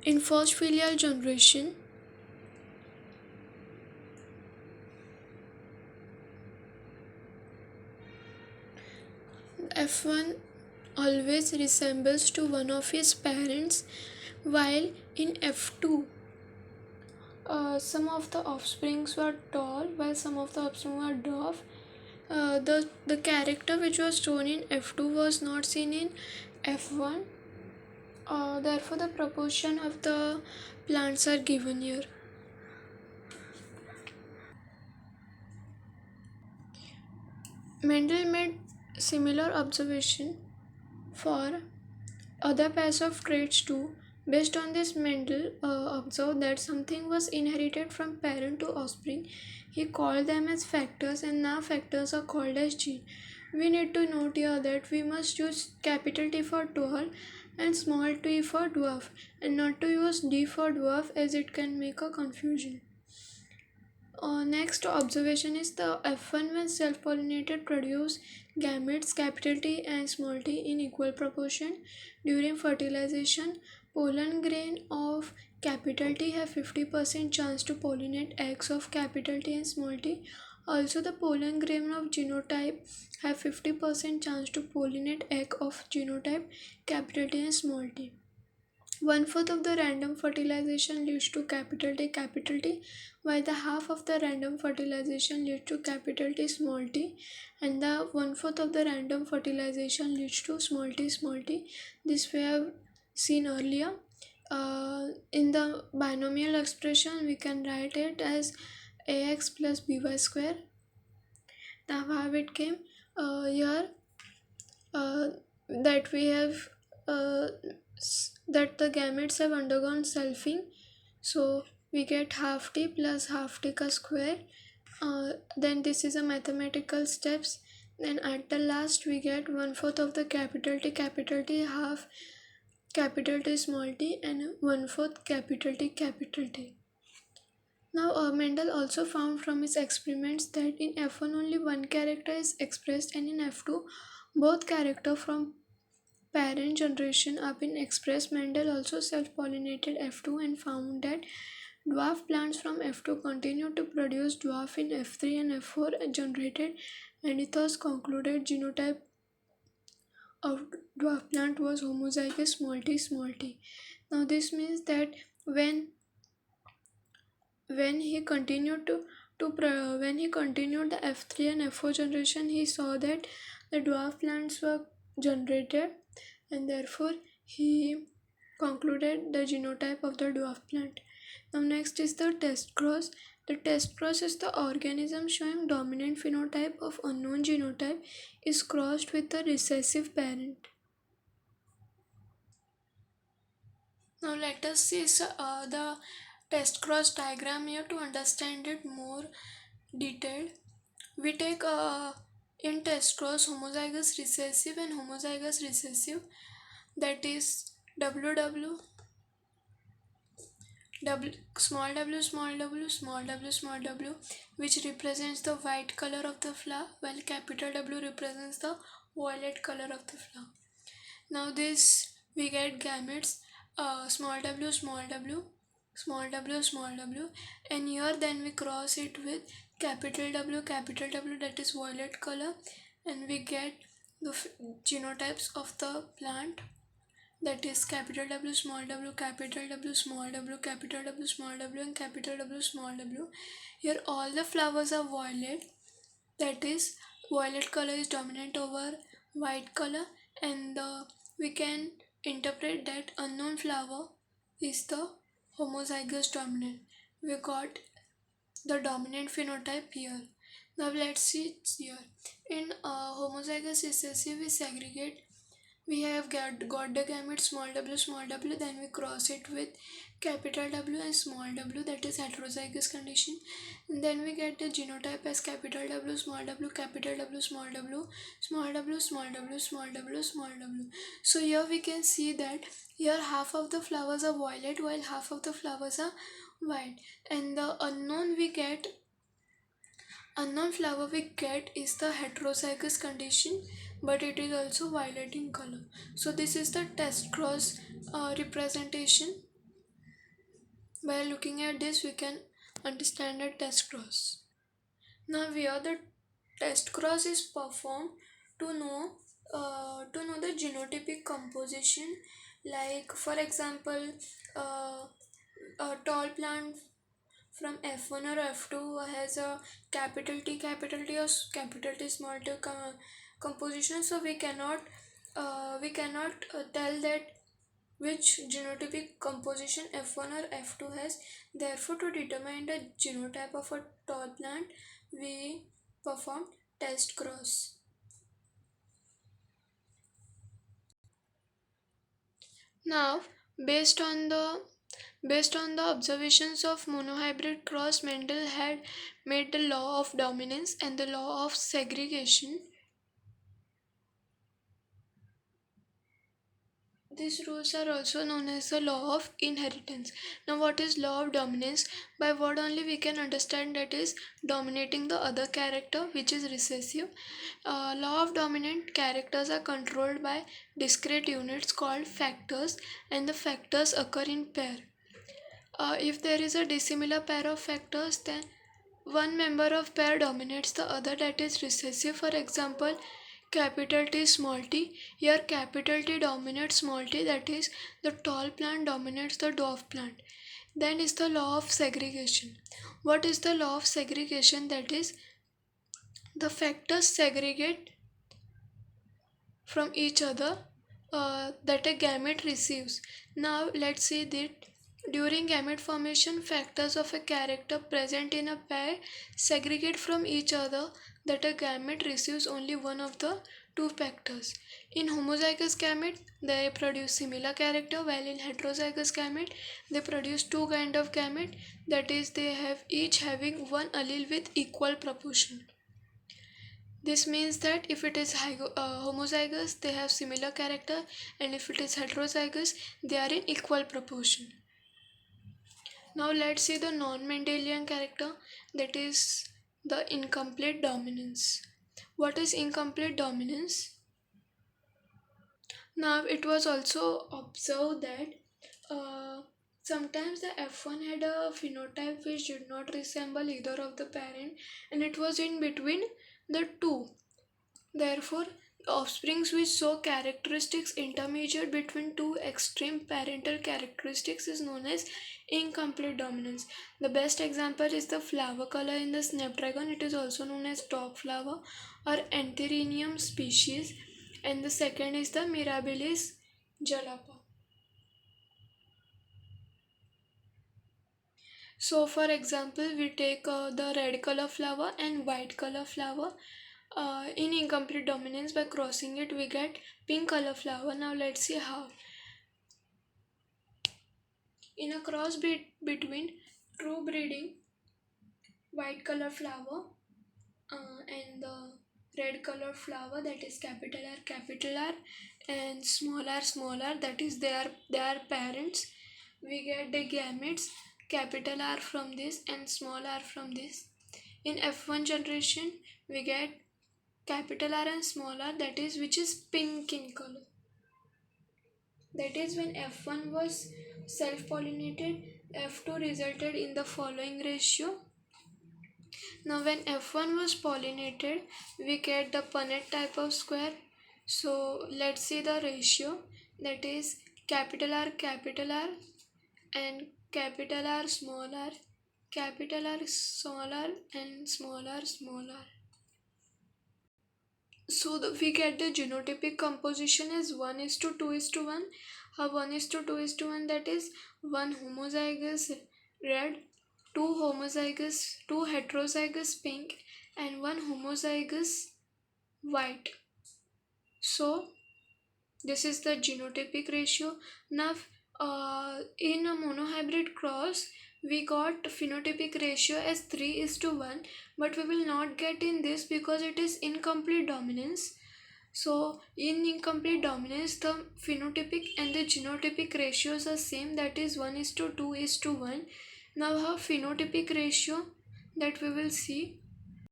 In first filial generation, F1 always resembles to one of his parents, while in F2, some of the offsprings were tall, while some of the offspring were dwarf. The character which was shown in F2 was not seen in F1. Therefore, the proportion of the plants are given here. Mendel made similar observation for other pairs of traits too. Based on this, Mendel observed that something was inherited from parent to offspring. He called them as factors, and now factors are called as gene. We need to note here that we must use capital T for tall and small t for dwarf, and not to use D for dwarf, as it can make a confusion. Next observation is the F1 when self-pollinated produce gametes capital T and small t in equal proportion. During fertilization, pollen grain of capital T have 50% chance to pollinate eggs of capital T and small t. Also, the pollen grain of genotype have 50% chance to pollinate egg of genotype capital T and small t. One fourth of the random fertilization leads to capital T, while the half of the random fertilization leads to capital T, small t, and the one fourth of the random fertilization leads to small t, small t. This we have seen earlier. In the binomial expression, we can write it as ax plus by square. Now, how it came here that we have uh, that the gametes have undergone selfing, so we get half t plus half t ka square. Then this is a mathematical steps. Then at the last we get one fourth of the capital T, half capital T small t, and one fourth capital T capital T. Now, Mendel also found from his experiments that in F1 only one character is expressed, and in F2 both character from parent generation have been expressed. Mendel also self-pollinated F2 and found that dwarf plants from F2 continue to produce dwarf in F3 and F4 generated, and it thus concluded genotype of dwarf plant was homozygous small t small t. Now this means that when when he continued when he continued the F3 and F4 generation, he saw that the dwarf plants were generated, and therefore he concluded the genotype of the dwarf plant. Now next is the test cross. The test cross is the organism showing dominant phenotype of unknown genotype is crossed with the recessive parent. Now let us see the test cross diagram here to understand it more detailed. We take in test cross homozygous recessive and homozygous recessive, that is WW, small w small w small w small w, which represents the white color of the flower, while capital W represents the violet color of the flower. Now this we get gametes small w small w small w small w, and here then we cross it with capital W, that is violet color, and we get the genotypes of the plant, that is capital W small w, capital W small w, capital W small w, and capital W small w. Here all the flowers are violet, that is violet color is dominant over white color, and we can interpret that unknown flower is the homozygous dominant. We got the dominant phenotype here. Now let's see here. In homozygous recessive, we segregate. We have got the gamete small w, then we cross it with capital W and small w, that is heterozygous condition. And then we get the genotype as capital W, capital W, small w, small w, small w, small w, small w. So here we can see that here half of the flowers are violet while half of the flowers are white, and the unknown flower we get is the heterozygous condition, but it is also violet in color. So this is the test cross representation. By looking at this, we can understand a test cross. Now, where the test cross is performed to know the genotypic composition. Like for example, uh, a tall plant from F1 or F2 has a capital T or capital T small t composition. So we cannot tell that which genotypic composition F1 or F2 has. Therefore, to determine the genotype of a tall plant, we perform test cross. Now, based on the based on the observations of monohybrid cross, Mendel had made the law of dominance and the law of segregation. These rules are also known as the law of inheritance. Now, what is law of dominance? By word only we can understand that is dominating the other character, which is recessive. Law of dominant characters are controlled by discrete units called factors, and the factors occur in pair. If there is a dissimilar pair of factors, then one member of pair dominates the other, that is recessive. For example, capital T small t. Here capital T dominates small t, that is the tall plant dominates the dwarf plant. Then is the law of segregation. What is the law of segregation? That is the factors segregate from each other that a gamete receives. Now let's see that during gamete formation, factors of a character present in a pair segregate from each other that a gamete receives only one of the two factors. In homozygous gamete, they produce similar character, while in heterozygous gamete, they produce two kind of gamete, that is they have each having one allele with equal proportion. This means that if it is homozygous, they have similar character, and if it is heterozygous, they are in equal proportion. Now let's see the non-Mendelian character, that is the incomplete dominance. What is incomplete dominance? Now it was also observed that sometimes the F1 had a phenotype which did not resemble either of the parent, and it was in between the two. Therefore, offsprings which show characteristics intermediate between two extreme parental characteristics is known as incomplete dominance. The best example is the flower color in the snapdragon. It is also known as dog flower or Antheridium species, and the second is the Mirabilis jalapa. So for example, we take the red color flower and white color flower. In incomplete dominance, by crossing it we get pink color flower. Now let's see how. In a cross between true breeding white color flower and the red color flower, that is capital R, and small r, that is they are parents, we get the gametes capital R from this and small r from this. In F1 generation we get capital R and small r, that is which is pink in color. That is when F1 was self-pollinated, F2 resulted in the following ratio. Now when F1 was pollinated, we get the Punnett type of square. So let's see the ratio, that is capital R and capital R small r, capital R small r and small r. So we get the genotypic composition as 1:2:1. How 1:2:1? That is one homozygous red, two heterozygous pink, and one homozygous white. So this is the genotypic ratio. Now in a monohybrid cross, we got phenotypic ratio as 3:1, but we will not get in this because it is incomplete dominance. So in incomplete dominance, the phenotypic and the genotypic ratios are same, that is 1:2:1. Now how phenotypic ratio that we will see.